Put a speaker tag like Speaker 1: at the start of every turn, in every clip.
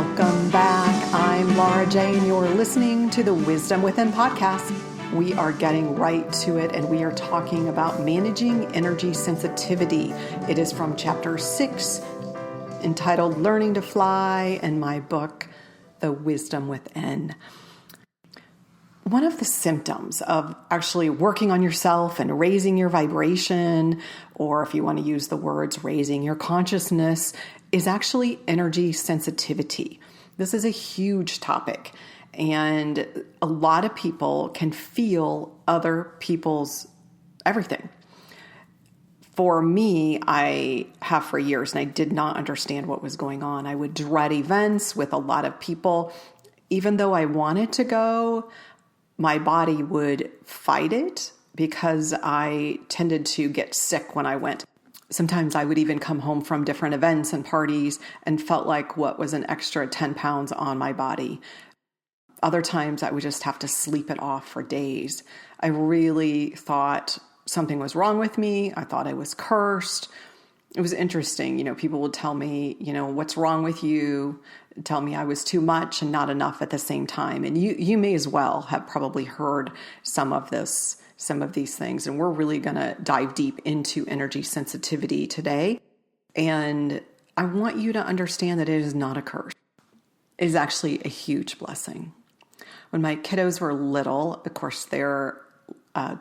Speaker 1: Welcome back. I'm Lara Jaye, and you're listening to the Wisdom Within podcast. We are getting right to it, and we are talking about managing energy sensitivity. It is from chapter 6, entitled Learning to Fly, in my book, The Wisdom Within. One of the symptoms of actually working on yourself and raising your vibration, or if you want to use the words raising your consciousness, is actually energy sensitivity. This is a huge topic, and a lot of people can feel other people's everything. For me, I have for years, and I did not understand what was going on. I would dread events with a lot of people. Even though I wanted to go, my body would fight it because I tended to get sick when I went. Sometimes I would even come home from different events and parties and felt like what was an extra 10 pounds on my body. Other times I would just have to sleep it off for days. I really thought something was wrong with me. I thought I was cursed. It was interesting. People would tell me, what's wrong with you? Tell me I was too much and not enough at the same time. And you may as well have probably heard some of these things. And we're really going to dive deep into energy sensitivity today. And I want you to understand that it is not a curse. It is actually a huge blessing. When my kiddos were little, of course, they're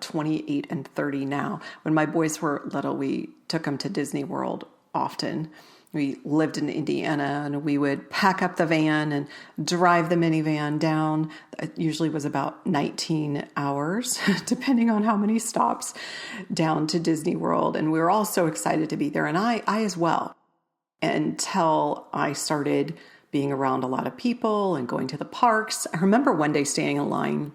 Speaker 1: 28 and 30 now. When my boys were little, we took them to Disney World often. We lived in Indiana, and we would pack up the van and drive the minivan down. It usually was about 19 hours, depending on how many stops, down to Disney World. And we were all so excited to be there. And I as well, until I started being around a lot of people and going to the parks. I remember one day staying in line,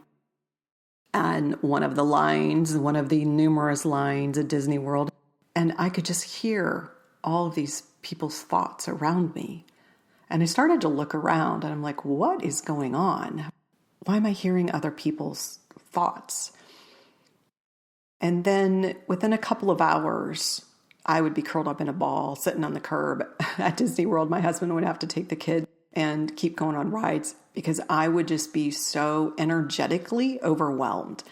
Speaker 1: and one of the numerous lines at Disney World, and I could just hear all of these people's thoughts around me. And I started to look around, and I'm like, what is going on? Why am I hearing other people's thoughts? And then within a couple of hours, I would be curled up in a ball, sitting on the curb at Disney World. My husband would have to take the kid and keep going on rides because I would just be so energetically overwhelmed.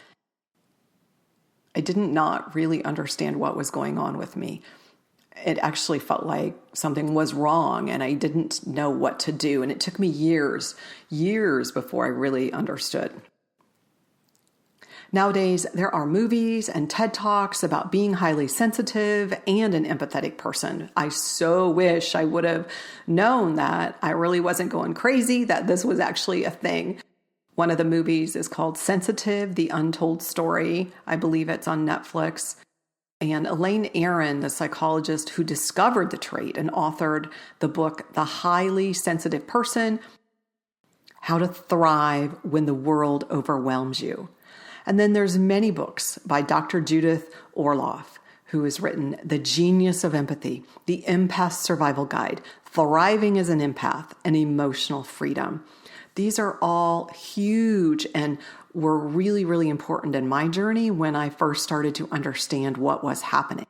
Speaker 1: I did not really understand what was going on with me. It actually felt like something was wrong, and I didn't know what to do. And it took me years before I really understood. Nowadays, there are movies and TED Talks about being highly sensitive and an empathetic person. I so wish I would have known that I really wasn't going crazy, that this was actually a thing. One of the movies is called Sensitive, The Untold Story. I believe it's on Netflix. And Elaine Aron, the psychologist who discovered the trait and authored the book, The Highly Sensitive Person, How to Thrive When the World Overwhelms You. And then there's many books by Dr. Judith Orloff, who has written The Genius of Empathy, The Empath Survival Guide, Thriving as an Empath, and Emotional Freedom. These are all huge and were really, really important in my journey when I first started to understand what was happening.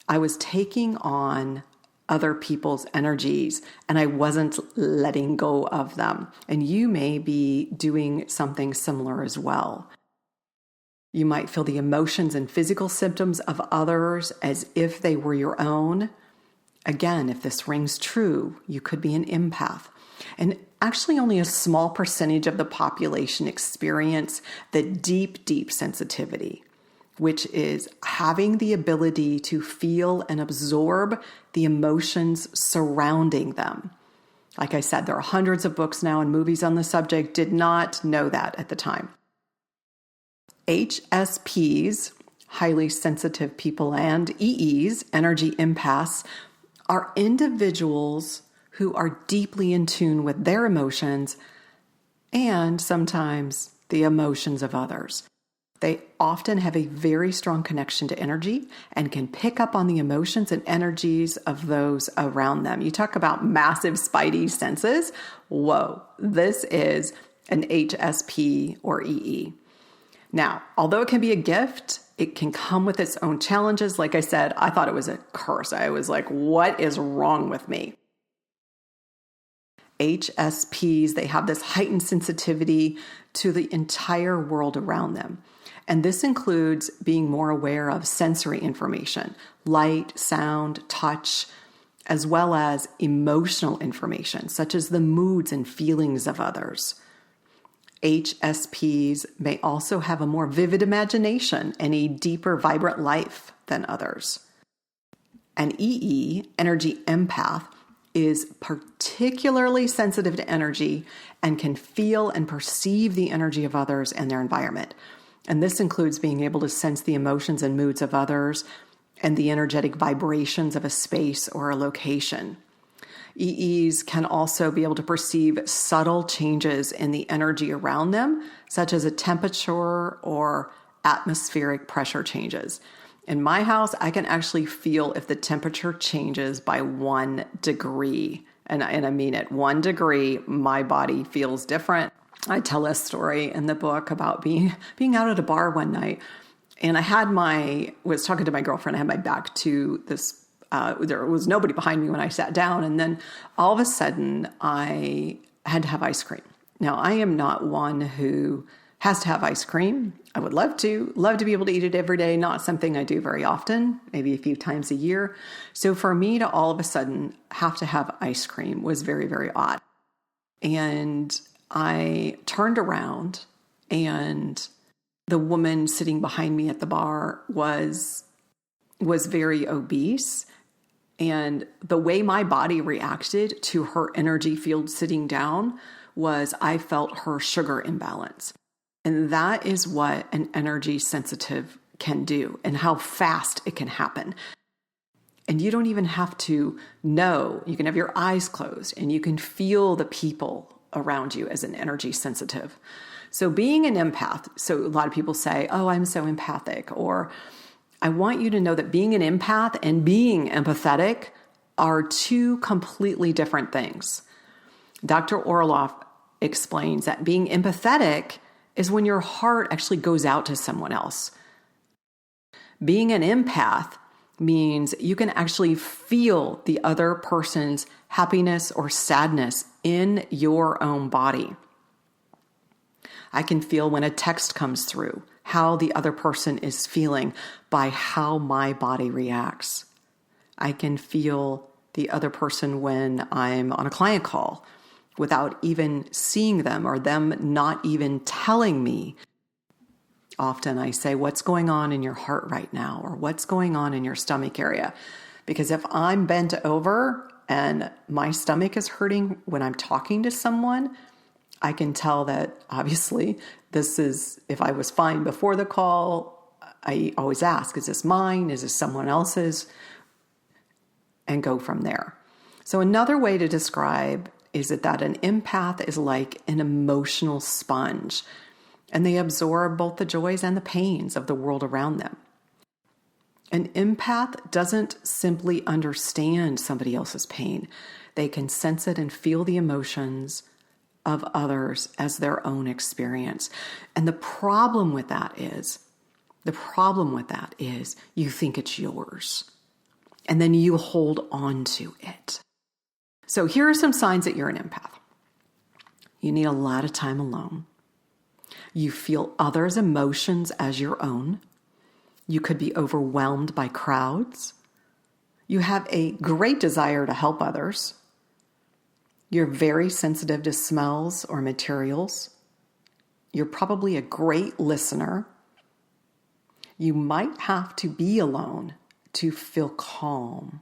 Speaker 1: I was taking on other people's energies, and I wasn't letting go of them. And you may be doing something similar as well. You might feel the emotions and physical symptoms of others as if they were your own. Again, if this rings true, you could be an empath. And actually only a small percentage of the population experience the deep sensitivity, which is having the ability to feel and absorb the emotions surrounding them. Like I said, there are hundreds of books now and movies on the subject. Did not know that at the time. HSPs, highly sensitive people, and EEs, energy empaths, are individuals who are deeply in tune with their emotions and sometimes the emotions of others. They often have a very strong connection to energy and can pick up on the emotions and energies of those around them. You talk about massive spidey senses. Whoa, this is an HSP or EE. Now, although it can be a gift, it can come with its own challenges. Like I said, I thought it was a curse. I was like, what is wrong with me? HSPs, they have this heightened sensitivity to the entire world around them. And this includes being more aware of sensory information, light, sound, touch, as well as emotional information, such as the moods and feelings of others. HSPs may also have a more vivid imagination and a deeper, vibrant life than others. An EE, energy empath, is particularly sensitive to energy and can feel and perceive the energy of others and their environment. And this includes being able to sense the emotions and moods of others and the energetic vibrations of a space or a location. EEs can also be able to perceive subtle changes in the energy around them, such as a temperature or atmospheric pressure changes. In my house, I can actually feel if the temperature changes by 1 degree. And I mean it, 1 degree, my body feels different. I tell a story in the book about being out at a bar one night, and was talking to my girlfriend. I had my back to this. There was nobody behind me when I sat down, and then all of a sudden I had to have ice cream. Now, I am not one who has to have ice cream. I would love to be able to eat it every day. Not something I do very often, maybe a few times a year. So for me to all of a sudden have to have ice cream was very, very odd. And I turned around, and the woman sitting behind me at the bar was very obese. And the way my body reacted to her energy field sitting down was I felt her sugar imbalance. And that is what an energy sensitive can do and how fast it can happen. And you don't even have to know. You can have your eyes closed and you can feel the people around you as an energy sensitive. So being an empath, so a lot of people say, oh, I'm so empathic, or I want you to know that being an empath and being empathetic are two completely different things. Dr. Orloff explains that being empathetic is when your heart actually goes out to someone else. Being an empath means you can actually feel the other person's happiness or sadness in your own body. I can feel when a text comes through, how the other person is feeling by how my body reacts. I can feel the other person when I'm on a client call without even seeing them or them not even telling me. Often I say, what's going on in your heart right now? Or what's going on in your stomach area? Because if I'm bent over and my stomach is hurting when I'm talking to someone, I can tell that obviously this is, if I was fine before the call, I always ask, is this mine? Is this someone else's? And go from there. So another way to describe is that an empath is like an emotional sponge, and they absorb both the joys and the pains of the world around them. An empath doesn't simply understand somebody else's pain. They can sense it and feel the emotions of others as their own experience. And the problem with that is you think it's yours. And then you hold on to it. So here are some signs that you're an empath. You need a lot of time alone. You feel others' emotions as your own. You could be overwhelmed by crowds. You have a great desire to help others. You're very sensitive to smells or materials. You're probably a great listener. You might have to be alone to feel calm.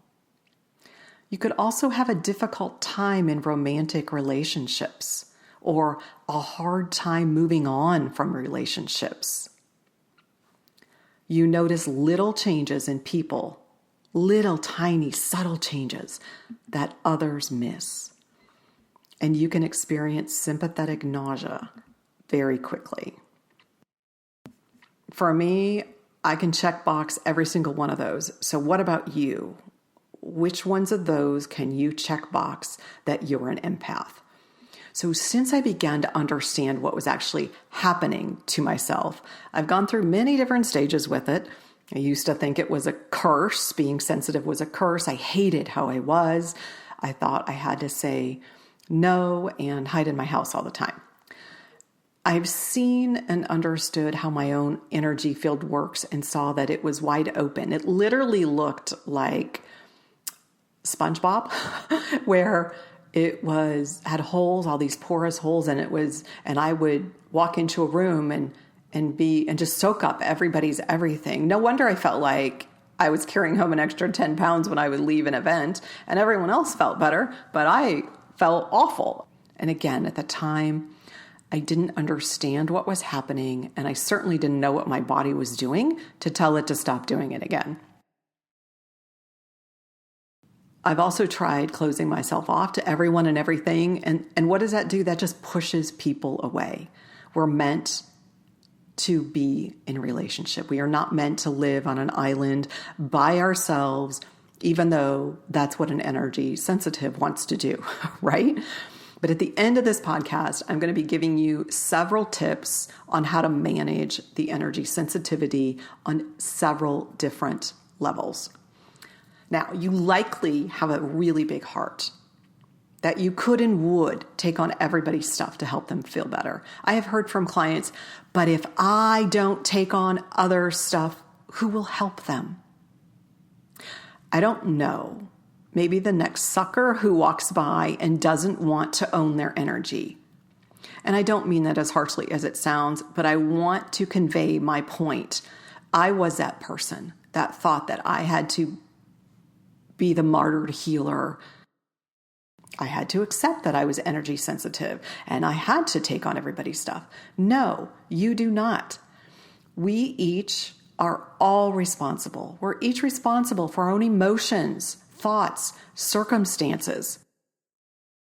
Speaker 1: You could also have a difficult time in romantic relationships or a hard time moving on from relationships. You notice little changes in people, little tiny subtle changes that others miss. And you can experience sympathetic nausea very quickly. For me, I can check box every single one of those. So what about you? Which ones of those can you check box that you're an empath? So since I began to understand what was actually happening to myself, I've gone through many different stages with it. I used to think it was a curse. Being sensitive was a curse. I hated how I was. I thought I had to say no, and hide in my house all the time. I've seen and understood how my own energy field works and saw that it was wide open. It literally looked like SpongeBob, where it had holes, all these porous holes, and I would walk into a room and just soak up everybody's everything. No wonder I felt like I was carrying home an extra 10 pounds when I would leave an event, and everyone else felt better, but I felt awful. And again, at the time, I didn't understand what was happening, and I certainly didn't know what my body was doing to tell it to stop doing it again. I've also tried closing myself off to everyone and everything, and what does that do? That just pushes people away. We're meant to be in a relationship. We are not meant to live on an island by ourselves, even though that's what an energy sensitive wants to do, right? But at the end of this podcast, I'm going to be giving you several tips on how to manage the energy sensitivity on several different levels. Now, you likely have a really big heart that you could and would take on everybody's stuff to help them feel better. I have heard from clients, but if I don't take on other stuff, who will help them? I don't know. Maybe the next sucker who walks by and doesn't want to own their energy. And I don't mean that as harshly as it sounds, but I want to convey my point. I was that person that thought that I had to be the martyred healer. I had to accept that I was energy sensitive and I had to take on everybody's stuff. No, you do not. We each are all responsible. We're each responsible for our own emotions, thoughts, circumstances.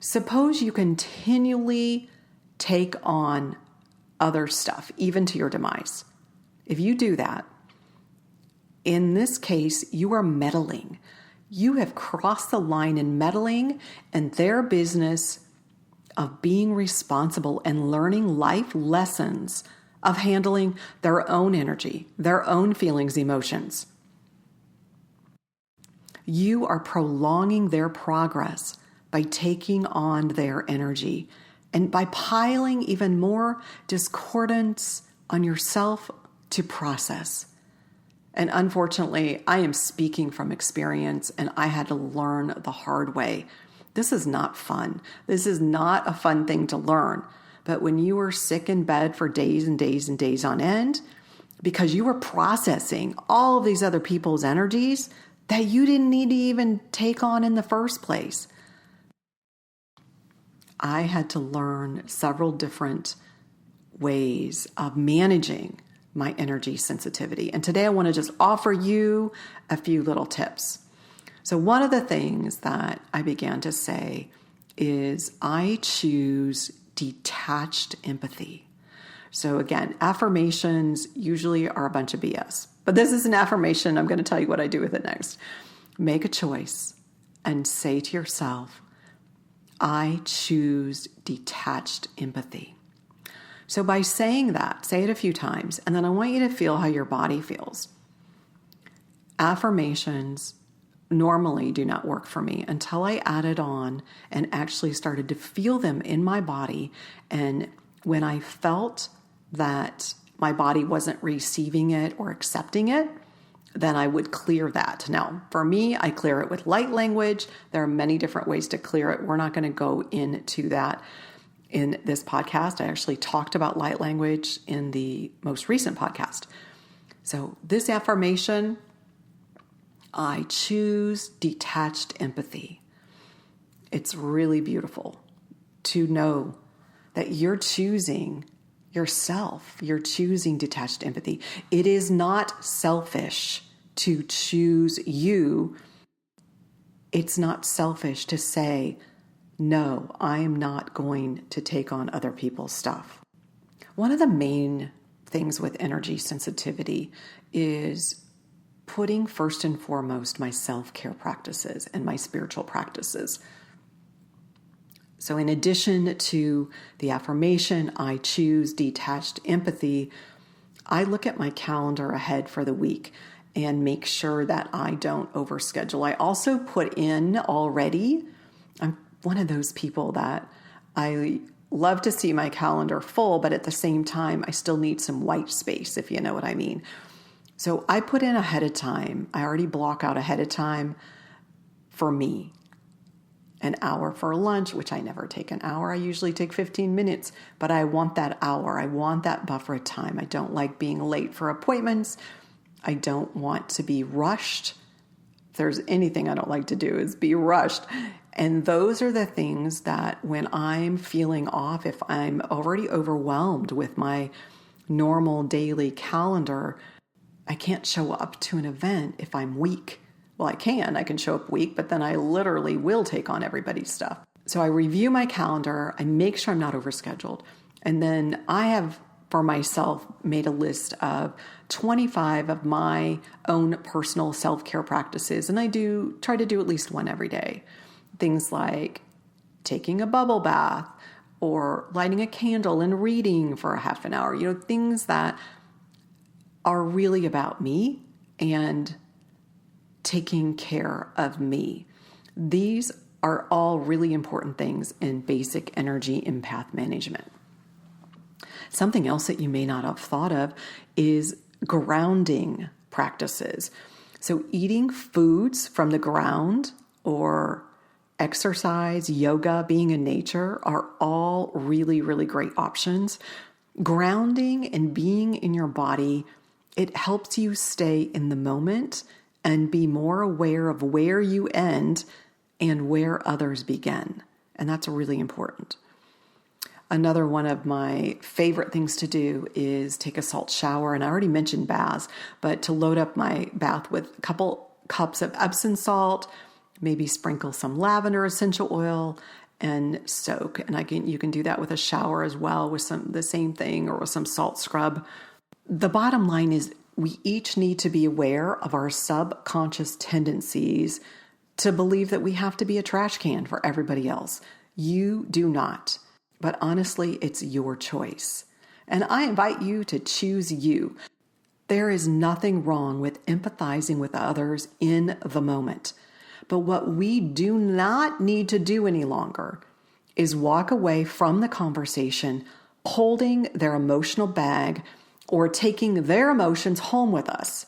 Speaker 1: Suppose you continually take on other stuff, even to your demise. If you do that, in this case, you are meddling. You have crossed the line in meddling and their business of being responsible and learning life lessons of handling their own energy, their own feelings, emotions. You are prolonging their progress by taking on their energy and by piling even more discordance on yourself to process. And unfortunately, I am speaking from experience, and I had to learn the hard way. This is not fun. This is not a fun thing to learn. But when you were sick in bed for days and days and days on end, because you were processing all of these other people's energies that you didn't need to even take on in the first place, I had to learn several different ways of managing my energy sensitivity. And today I want to just offer you a few little tips. So one of the things that I began to say is I choose detached empathy. So again, affirmations usually are a bunch of BS, but this is an affirmation. I'm going to tell you what I do with it next. Make a choice and say to yourself, I choose detached empathy. So by saying that, say it a few times, and then I want you to feel how your body feels. Affirmations normally do not work for me until I added on and actually started to feel them in my body. And when I felt that my body wasn't receiving it or accepting it, then I would clear that. Now, for me, I clear it with light language. There are many different ways to clear it. We're not going to go into that in this podcast. I actually talked about light language in the most recent podcast. So this affirmation, I choose detached empathy. It's really beautiful to know that you're choosing yourself. You're choosing detached empathy. It is not selfish to choose you. It's not selfish to say, no, I'm not going to take on other people's stuff. One of the main things with energy sensitivity is putting first and foremost my self-care practices and my spiritual practices. So in addition to the affirmation, I choose detached empathy, I look at my calendar ahead for the week and make sure that I don't overschedule. I also put in already, I'm one of those people that I love to see my calendar full, but at the same time, I still need some white space, if you know what I mean. So I put in ahead of time. I already block out ahead of time for me. An hour for lunch, which I never take an hour. I usually take 15 minutes, but I want that hour. I want that buffer time. I don't like being late for appointments. I don't want to be rushed. If there's anything I don't like to do is be rushed. And those are the things that when I'm feeling off, if I'm already overwhelmed with my normal daily calendar, I can't show up to an event if I'm weak. Well, I can show up weak, but then I literally will take on everybody's stuff. So I review my calendar, I make sure I'm not overscheduled. And then I have, for myself, made a list of 25 of my own personal self-care practices. And I try to do at least one every day. Things like taking a bubble bath or lighting a candle and reading for a half an hour. Things that are really about me and taking care of me. These are all really important things in basic energy empath management. Something else that you may not have thought of is grounding practices. So eating foods from the ground or exercise, yoga, being in nature are all really, really great options. Grounding and being in your body, it helps you stay in the moment and be more aware of where you end and where others begin. And that's really important. Another one of my favorite things to do is take a salt shower. And I already mentioned baths, but to load up my bath with a couple cups of Epsom salt, maybe sprinkle some lavender essential oil and soak. And you can do that with a shower as well with the same thing or with some salt scrub. The bottom line is we each need to be aware of our subconscious tendencies to believe that we have to be a trash can for everybody else. You do not. But honestly, it's your choice. And I invite you to choose you. There is nothing wrong with empathizing with others in the moment. But what we do not need to do any longer is walk away from the conversation holding their emotional bag or taking their emotions home with us.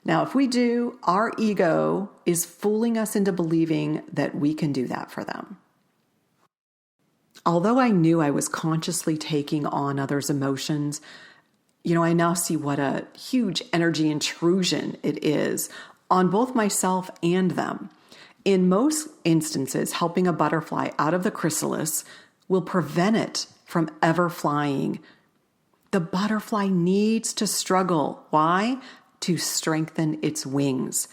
Speaker 1: Now, if we do, our ego is fooling us into believing that we can do that for them. Although I knew I was consciously taking on others' emotions, I now see what a huge energy intrusion it is on both myself and them. In most instances, helping a butterfly out of the chrysalis will prevent it from ever flying. The butterfly needs to struggle. Why? To strengthen its wings.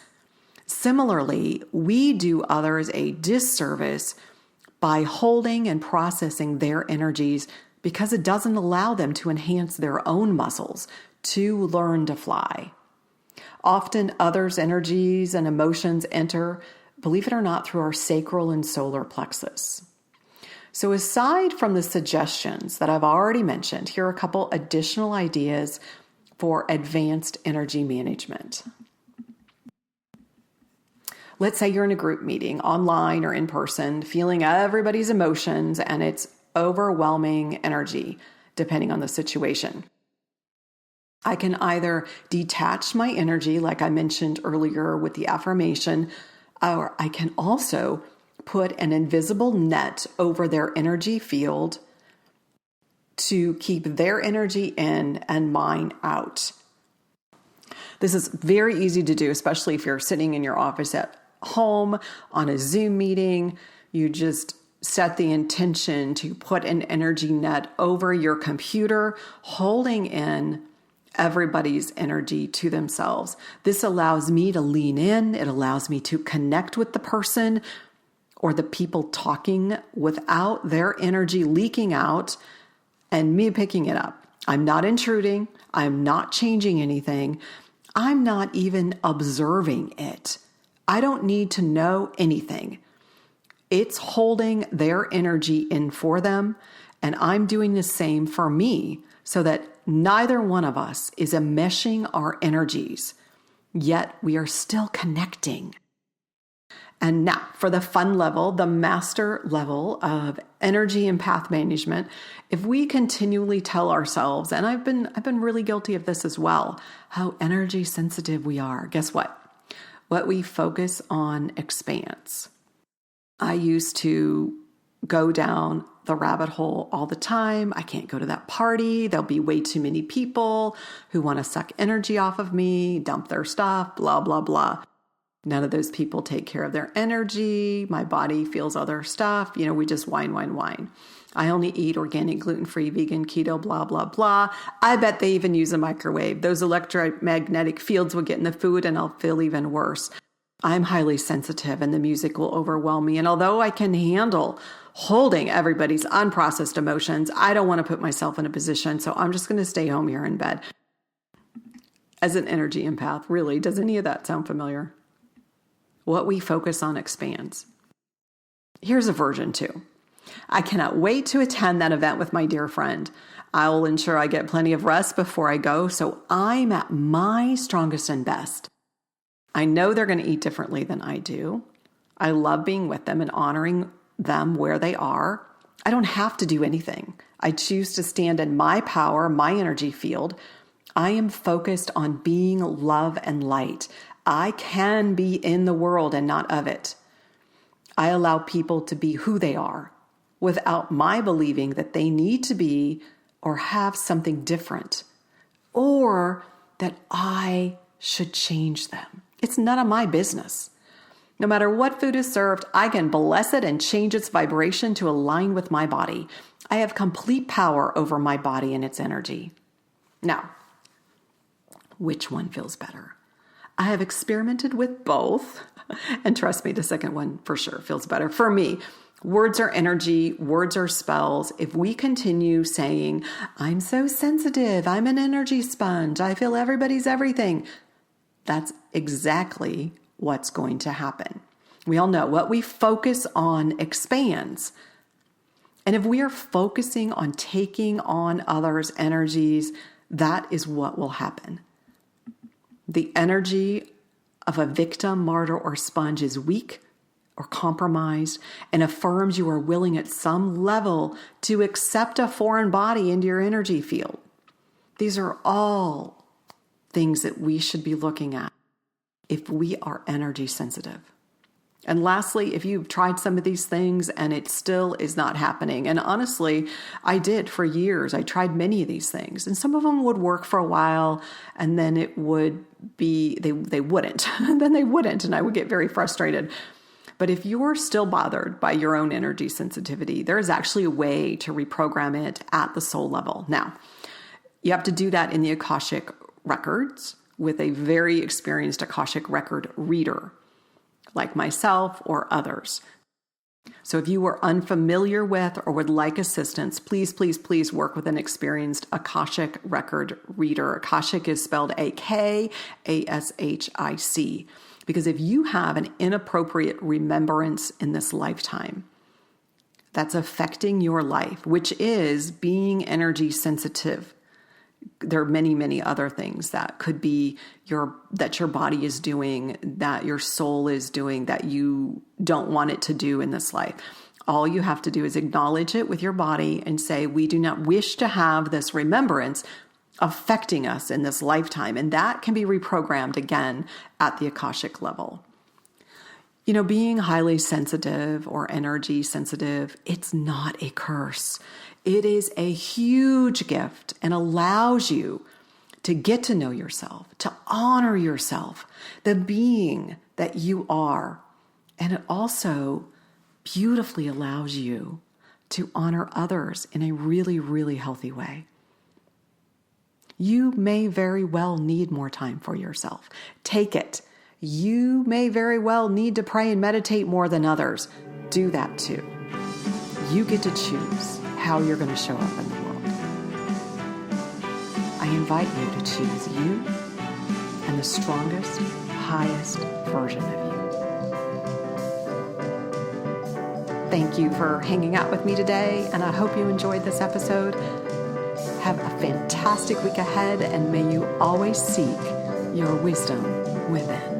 Speaker 1: Similarly, we do others a disservice by holding and processing their energies because it doesn't allow them to enhance their own muscles to learn to fly. Often others' energies and emotions enter, believe it or not, through our sacral and solar plexus. So aside from the suggestions that I've already mentioned, here are a couple additional ideas for advanced energy management. Let's say you're in a group meeting, online or in person, feeling everybody's emotions and it's overwhelming energy, depending on the situation. I can either detach my energy, like I mentioned earlier with the affirmation, or I can also put an invisible net over their energy field to keep their energy in and mine out. This is very easy to do, especially if you're sitting in your office at home on a Zoom meeting. You just set the intention to put an energy net over your computer, holding in everybody's energy to themselves. This allows me to lean in. It allows me to connect with the person or the people talking without their energy leaking out and me picking it up. I'm not intruding. I'm not changing anything. I'm not even observing it. I don't need to know anything. It's holding their energy in for them, and I'm doing the same for me so that neither one of us is enmeshing our energies, yet we are still connecting. And now for the fun level, the master level of energy and path management, if we continually tell ourselves, and I've been really guilty of this as well, how energy sensitive we are, guess what? What we focus on expands. I used to go down the rabbit hole all the time. I can't go to that party. There'll be way too many people who want to suck energy off of me, dump their stuff, blah, blah, blah. None of those people take care of their energy. My body feels other stuff. We just whine. I only eat organic, gluten-free, vegan, keto, blah, blah, blah. I bet they even use a microwave. Those electromagnetic fields will get in the food and I'll feel even worse. I'm highly sensitive and the music will overwhelm me. And although I can handle holding everybody's unprocessed emotions, I don't want to put myself in a position. So I'm just going to stay home here in bed. As an energy empath, really, does any of that sound familiar? What we focus on expands. Here's a version 2. I cannot wait to attend that event with my dear friend. I will ensure I get plenty of rest before I go, so I'm at my strongest and best. I know they're going to eat differently than I do. I love being with them and honoring them where they are. I don't have to do anything. I choose to stand in my power, my energy field. I am focused on being love and light. I can be in the world and not of it. I allow people to be who they are without my believing that they need to be or have something different or that I should change them. It's none of my business. No matter what food is served, I can bless it and change its vibration to align with my body. I have complete power over my body and its energy. Now, which one feels better? I have experimented with both, and trust me, the second one for sure feels better. For me, words are energy, words are spells. If we continue saying, I'm so sensitive, I'm an energy sponge, I feel everybody's everything, that's exactly what's going to happen. We all know what we focus on expands. And if we are focusing on taking on others' energies, that is what will happen. The energy of a victim, martyr, or sponge is weak or compromised and affirms you are willing at some level to accept a foreign body into your energy field. These are all things that we should be looking at if we are energy sensitive. And lastly, if you've tried some of these things and it still is not happening, and honestly, I did for years. I tried many of these things, and some of them would work for a while, and then it would be, they wouldn't. Then they wouldn't, and I would get very frustrated. But if you're still bothered by your own energy sensitivity, there is actually a way to reprogram it at the soul level. Now, you have to do that in the Akashic Records with a very experienced Akashic Record reader, like myself or others. So if you are unfamiliar with or would like assistance, please work with an experienced Akashic Record reader. Akashic is spelled Akashic, because if you have an inappropriate remembrance in this lifetime that's affecting your life, which is being energy sensitive, there are many, many other things that could be that your body is doing, that your soul is doing, that you don't want it to do in this life. All you have to do is acknowledge it with your body and say, we do not wish to have this remembrance affecting us in this lifetime. And that can be reprogrammed again at the Akashic level. Being highly sensitive or energy sensitive, it's not a curse. It is a huge gift and allows you to get to know yourself, to honor yourself, the being that you are. And it also beautifully allows you to honor others in a really, really healthy way. You may very well need more time for yourself. Take it. You may very well need to pray and meditate more than others. Do that too. You get to choose how you're going to show up in the world. I invite you to choose you and the strongest, highest version of you. Thank you for hanging out with me today, and I hope you enjoyed this episode. Have a fantastic week ahead, and may you always seek your wisdom within.